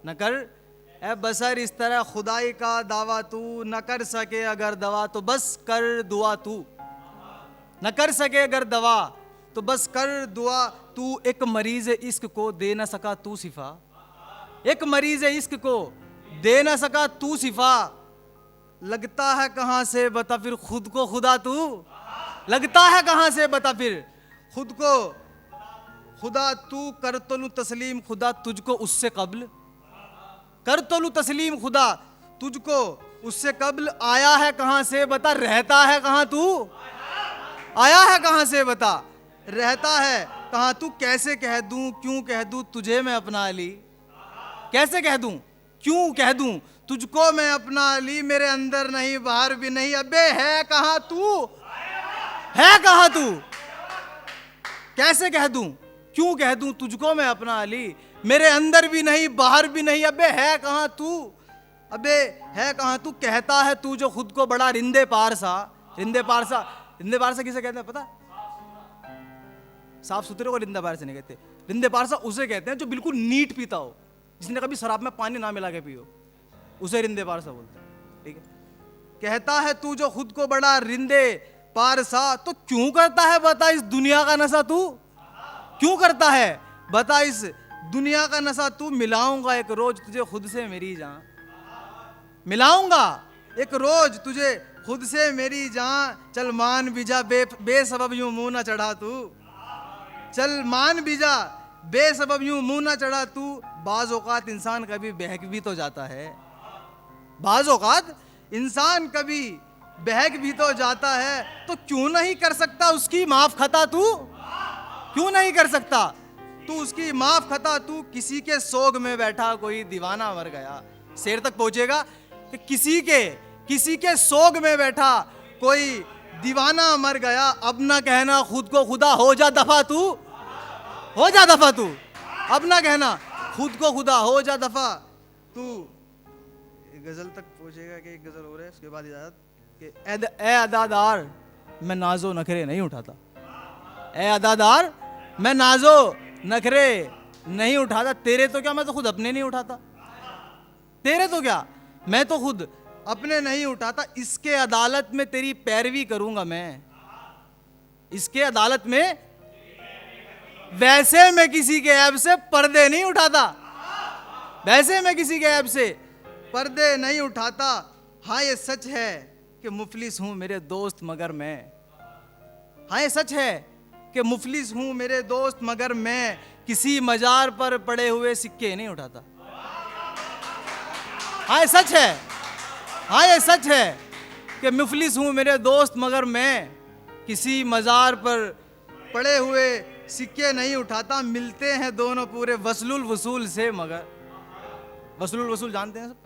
न कर ए बसर इस तरह खुदाई का दावा तू, न कर सके अगर दवा तो बस कर दुआ तू, न कर सके अगर दवा तो बस कर दुआ तू। एक मरीज इश्क को दे न सका तू शिफा, एक मरीज इश्क को दे न सका तू शिफा। लगता है कहां से बता फिर खुद को खुदा तू, लगता है कहां से बता फिर खुद को खुदा तू। कर तो लूं तस्लीम खुदा तुझको उससे कब्ल, कर तो लूं तस्लीम खुदा तुझको उससे कब्ल। आया है कहां से बता रहता है कहां तू, आया है कहां से बता रहता है कहां तू। कैसे कह दूं क्यों कह दूं तुझे मैं अपना अली, कैसे कह दूं क्यों कह दूं तुझको मैं अपना अली। मेरे अंदर नहीं बाहर भी नहीं अबे है कहां तू, है कहां तू। कैसे कह दूं क्यों कह दूं तुझको मैं अपना अली। मेरे अंदर भी नहीं बाहर भी नहीं अबे है कहां तू, अबे है कहां तू। कहता है तू जो खुद को बड़ा रिंदे पारसा, रिंदे पारसा, रिंदे पारसा किसे कहते हैं पता, साफ सुथरे को रिंदे पारसा नहीं कहते। रिंदे पारसा उसे कहते हैं जो बिल्कुल नीट पीता हो, जिसने कभी शराब में पानी ना मिला के पियो, उसे रिंदे पारसा बोलते हैं। ठीक है, कहता है तू जो खुद को बड़ा रिंदे पारसा तो क्यों करता है बता इस दुनिया का नशा तू, क्यों करता है बता इस दुनिया का नशा तू। मिलाऊंगा एक रोज तुझे खुद से मेरी जान, मिलाऊंगा एक रोज तुझे खुद से मेरी जान। चल मान भी जा बेसबब यूं मुंह ना चढ़ा तू, चल मान भी जा बेसबब यूं मुंह ना चढ़ा तू। बाज औकात इंसान कभी बहक भी तो जाता है, बाज औकात इंसान कभी बहक भी तो जाता है। तो क्यों नहीं कर सकता उसकी माफ खता तू, क्यों नहीं कर सकता तू उसकी माफ खता तू। किसी के सोग में बैठा कोई दीवाना मर गया, शेर तक पहुंचेगा कि किसी के सोग में बैठा कोई दीवाना मर गया। अब ना कहना खुद को खुदा हो जा दफा तू, हो जा दफा तू। अब ना कहना खुद को खुदा हो जा दफा तू। गजल तक पहुंचेगा कि एक गजल हो रहा है उसके बाद इजाजत कि ए अदादार मैं नाजो नखरे नहीं उठाता, ए अदादार मैं नाजो नखरे नहीं उठाता। तेरे तो क्या मैं तो खुद अपने नहीं उठाता, तेरे तो क्या मैं तो खुद अपने नहीं उठाता। इसके अदालत में तेरी पैरवी करूंगा मैं, इसके अदालत में वैसे मैं किसी के ऐब से पर्दे नहीं उठाता, वैसे मैं किसी के ऐब से पर्दे नहीं उठाता। हाँ ये सच है कि मुफलिस हूं मेरे दोस्त मगर मैं, हाँ ये सच है कि मुफलिस हूं मेरे दोस्त मगर मैं किसी मजार पर पड़े हुए सिक्के नहीं उठाता। हाँ ये सच है, हाँ ये सच है कि मुफलिस हूं मेरे दोस्त मगर मैं किसी मजार पर पड़े हुए सिक्के नहीं उठाता। मिलते हैं दोनों पूरे वसलुल वसूल से मगर, वसलुल वसूल जानते हैं सब,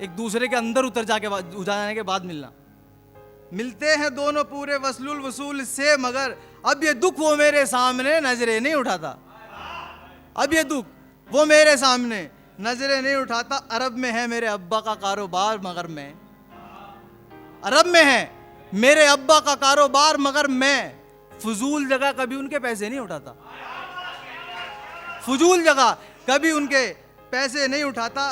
एक दूसरे के अंदर उतर जाने के बाद मिलना। मिलते हैं दोनों पूरे वसलुल वसूल से मगर अब ये दुख वो मेरे सामने नजरें नहीं उठाता, अब ये दुख वो मेरे सामने नजरें नहीं उठाता। अरब में है मेरे अब्बा का कारोबार मगर मैं, अरब में है मेरे अब्बा का कारोबार मगर मैं फजूल जगह कभी उनके पैसे नहीं उठाता, फजूल जगह कभी उनके पैसे नहीं उठाता।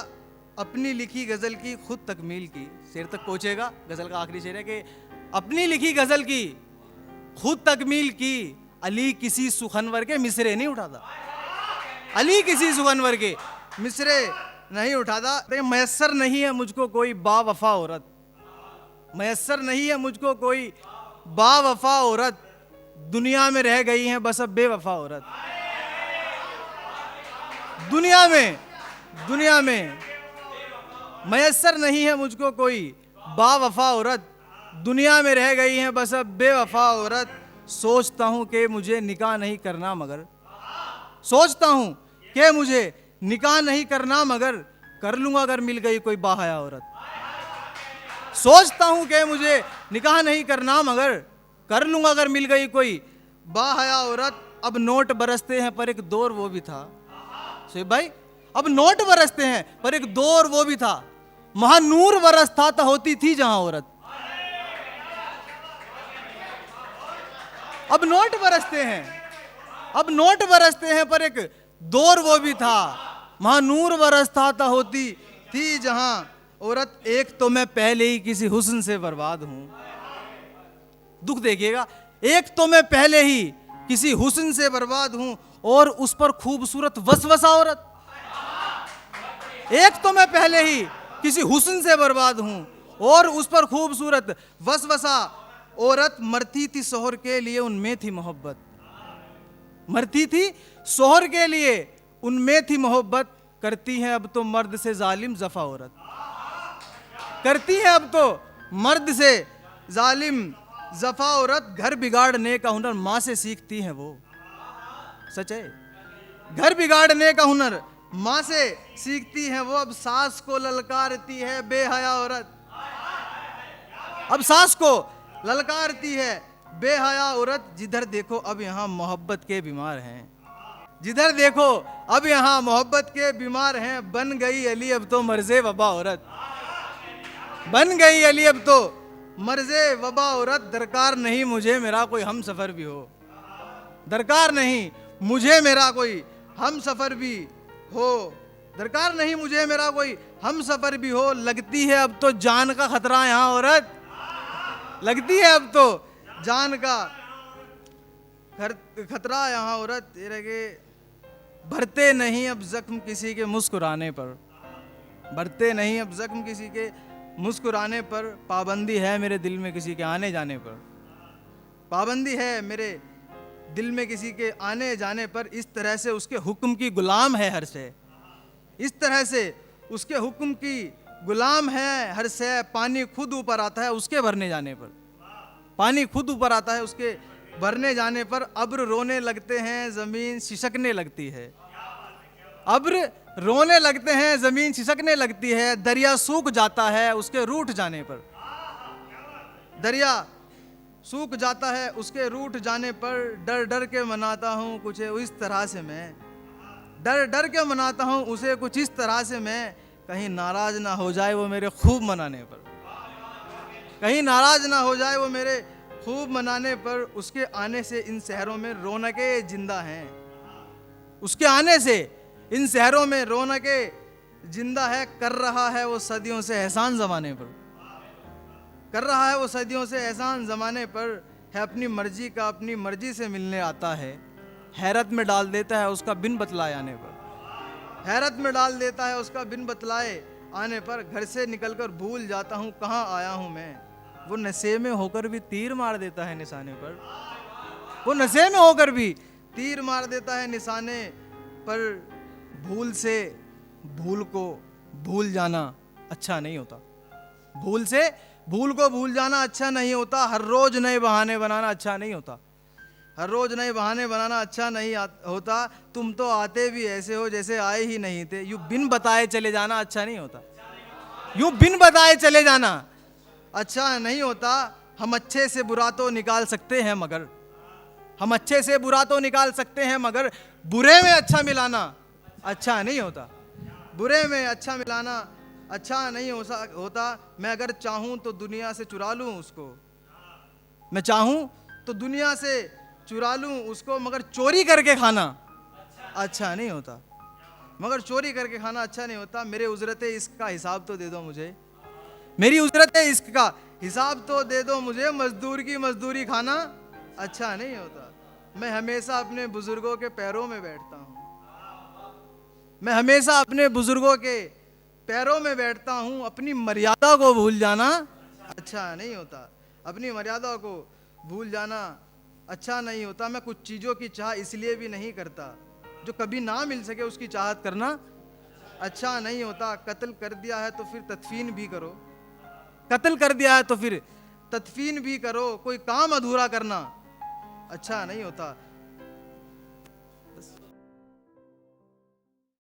अपनी लिखी गजल की खुद तकमील की, शेर तक पहुंचेगा, गजल का आखिरी शेर है कि अपनी लिखी गजल की खुद तकमील की। अली किसी सुखनवर के मिसरे नहीं उठाता, अली किसी सुखनवर के मिसरे नहीं उठाता। मयसर नहीं है मुझको कोई बावफा औरत, मयसर नहीं है मुझको कोई बावफा औरत। दुनिया में रह गई हैं बस अब बेवफा औरत, दुनिया में मयसर नहीं है मुझको कोई बावफा औरत। दुनिया में रह गई हैं बस अब बेवफा औरत। सोचता हूं कि मुझे निकाह नहीं करना मगर, सोचता हूं कि मुझे निकाह नहीं करना मगर कर लूंगा अगर मिल गई कोई बाहया औरत। सोचता हूं कि मुझे निकाह नहीं करना मगर कर लूंगा अगर मिल गई कोई बाहया औरत। अब नोट बरसते हैं पर एक दौर वो भी था, शेख भाई अब नोट बरसते हैं पर एक दौर वो भी था। महानूर बरसता तो होती थी जहां औरत। अब नोट बरसते हैं, अब नोट बरसते हैं पर एक दौर वो भी था। वहां नूर बरसता था, होती थी जहां औरत। एक तो मैं पहले ही किसी हुस्न से बर्बाद हूं। दुख देखिएगा, एक तो मैं पहले ही किसी हुस्न से बर्बाद हूं और उस पर खूबसूरत वसवसा औरत। एक तो मैं पहले ही किसी हुस्न से बर्बाद हूं और उस पर खूबसूरत वसवसा औरत। मरती थी शोहर के लिए, उनमें थी मोहब्बत। मरती थी शोहर के लिए, उनमें थी मोहब्बत। करती है अब तो मर्द से जालिम जफा औरत। करती है अब तो मर्द से जालिम जफा औरत। घर बिगाड़ने का हुनर माँ से सीखती है वो। सच है, घर बिगाड़ने का हुनर माँ से सीखती है वो। अब सास को ललकारती है बेहया औरत। अब सास को ललकारती है बेहया औरत। जिधर देखो अब यहाँ मोहब्बत के बीमार हैं। जिधर देखो अब यहाँ मोहब्बत के बीमार हैं। बन गई अली अब तो मर्जे वबा औरत। बन गई अली अब तो मर्जे वबा औरत। दरकार नहीं मुझे मेरा कोई हम सफर भी हो। दरकार नहीं मुझे मेरा कोई हम सफर भी हो। दरकार नहीं मुझे मेरा कोई हम सफर भी हो। लगती है अब तो जान का खतरा यहाँ औरत। लगती है अब तो जान का खतरा यहाँ औरत। ये रगे भरते नहीं अब जख्म किसी के मुस्कुराने पर। भरते नहीं अब जख्म किसी के मुस्कुराने पर। पाबंदी है मेरे दिल में किसी के आने जाने पर। पाबंदी है मेरे दिल में किसी के आने जाने पर। इस तरह से उसके हुक्म की गुलाम है हर से। इस तरह से उसके हुक्म की गुलाम है हर से। पानी खुद ऊपर आता है उसके भरने जाने पर। पानी खुद ऊपर आता है उसके भरने जाने पर। अब्र रोने लगते हैं जमीन सिसकने लगती है। अब्र रोने लगते हैं जमीन सिसकने लगती है। दरिया सूख जाता है उसके रूठ जाने पर। दरिया सूख जाता है उसके रूठ जाने पर। डर डर के मनाता हूँ कुछ इस तरह से मैं। डर डर के मनाता हूँ उसे कुछ इस तरह से मैं। कहीं नाराज ना हो जाए वो मेरे खूब मनाने पर। कहीं नाराज ना हो जाए वो मेरे खूब मनाने पर। उसके आने से इन शहरों में रौनकें जिंदा हैं। उसके आने से इन शहरों में रौनकें जिंदा है। कर रहा है वो सदियों से एहसान जमाने पर। कर रहा है वो सदियों से एहसान जमाने पर। है अपनी मर्जी का अपनी मर्जी से मिलने आता है। हैरत में डाल देता है उसका बिन बतलाए आने पर। हैरत में डाल देता है उसका बिन बतलाए आने पर। घर से निकलकर भूल जाता हूँ कहाँ आया हूँ मैं। वो नशे में होकर भी तीर मार देता है निशाने पर। वो नशे में होकर भी तीर मार देता है निशाने पर। भूल से भूल को भूल जाना अच्छा नहीं होता। भूल से भूल को भूल जाना अच्छा नहीं होता। हर रोज नए बहाने बनाना अच्छा नहीं होता। हर रोज नए बहाने बनाना अच्छा नहीं होता। तुम तो आते भी ऐसे हो जैसे आए ही नहीं थे। यूं बिन बताए चले जाना अच्छा नहीं होता। यूं बिन बताए चले जाना अच्छा नहीं होता। हम अच्छे से बुरा तो निकाल सकते हैं मगर। हम अच्छे से बुरा तो निकाल सकते हैं मगर बुरे में अच्छा मिलाना अच्छा नहीं होता। बुरे में अच्छा मिलाना अच्छा नहीं होता। मैं अगर चाहूं तो दुनिया से चुरा लूं उसको। मैं चाहूं तो दुनिया से चुरा लूं उसको। मगर चोरी करके खाना अच्छा नहीं होता। मगर चोरी करके खाना अच्छा नहीं होता। मेरे उजरत इश्क का हिसाब तो दे दो मुझे। मेरी उजरत इश्क का हिसाब तो दे दो मुझे। मजदूर की मजदूरी खाना अच्छा नहीं होता। मैं हमेशा अपने बुजुर्गों के पैरों में बैठता हूँ। मैं हमेशा अपने बुजुर्गों के पैरों में बैठता हूँ। अपनी मर्यादा को भूल जाना अच्छा नहीं होता। अपनी मर्यादा को भूल जाना अच्छा नहीं होता। मैं कुछ चीज़ों की चाह इसलिए भी नहीं करता जो कभी ना मिल सके उसकी चाहत करना अच्छा नहीं होता। कत्ल कर दिया है तो फिर तदफीन भी करो। कत्ल कर दिया है तो फिर तदफीन भी करो। कोई काम अधूरा करना अच्छा नहीं होता।